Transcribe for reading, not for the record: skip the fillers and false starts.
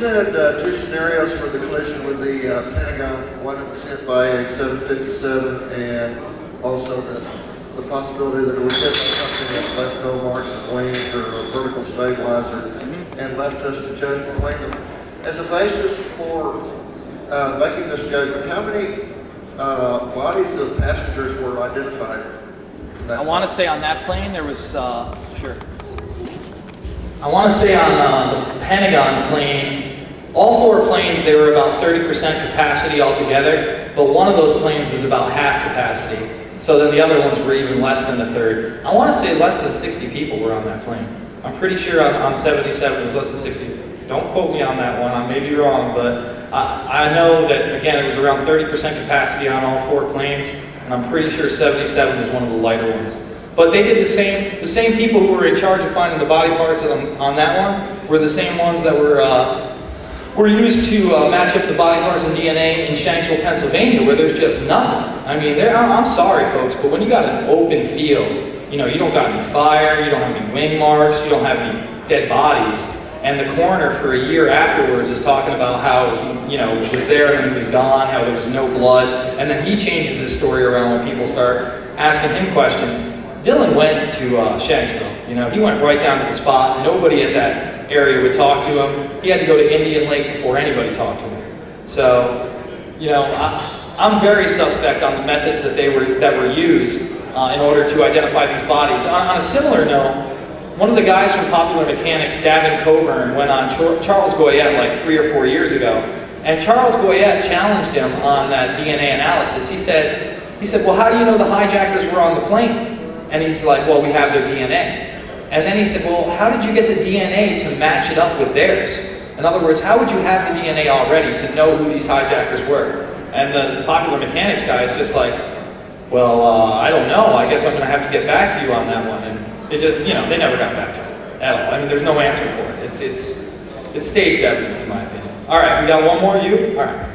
presented two scenarios for the collision with the Pentagon. One that was hit by a 757, and also the possibility that it was hit by something that left no marks of wings or a vertical stabilizer, and left us to judge between them. As a basis for making this judgment, how many bodies of passengers were identified? I want to say on that plane there was, sure. I want to say on the Pentagon plane, all four planes, they were about 30% capacity altogether, but one of those planes was about half capacity. So then the other ones were even less than a third. I want to say less than 60 people were on that plane. I'm pretty sure on 77 it was less than 60. Don't quote me on that one, I may be wrong, but I know that, again, it was around 30% capacity on all four planes, and I'm pretty sure 77 was one of the lighter ones. But they did the same people who were in charge of finding the body parts on that one were the same ones that were used to match up the body parts and DNA in Shanksville, Pennsylvania, where there's just nothing. I mean, I'm sorry, folks, but when you got an open field, you know, you don't got any fire, you don't have any wing marks, you don't have any dead bodies, and the coroner for a year afterwards is talking about how he, you know, was there and he was gone, how there was no blood, and then he changes his story around when people start asking him questions. Dylan went to Shanksville. You know, he went right down to the spot. Nobody at that area would talk to him. He had to go to Indian Lake before anybody talked to him. So, you know, I'm very suspect on the methods that were used in order to identify these bodies. On a similar note, one of the guys from Popular Mechanics, Davin Coburn, went on Charles Goyette like 3 or 4 years ago, and Charles Goyette challenged him on that DNA analysis. He said, well, how do you know the hijackers were on the plane? And he's like, well, we have their DNA. And then he said, well, how did you get the DNA to match it up with theirs? In other words, how would you have the DNA already to know who these hijackers were? And the Popular Mechanics guy is just like, well, I don't know. I guess I'm going to have to get back to you on that one. And it just, you know, they never got back to it at all. I mean, there's no answer for it. It's staged evidence, in my opinion. All right, we got one more, you? All right.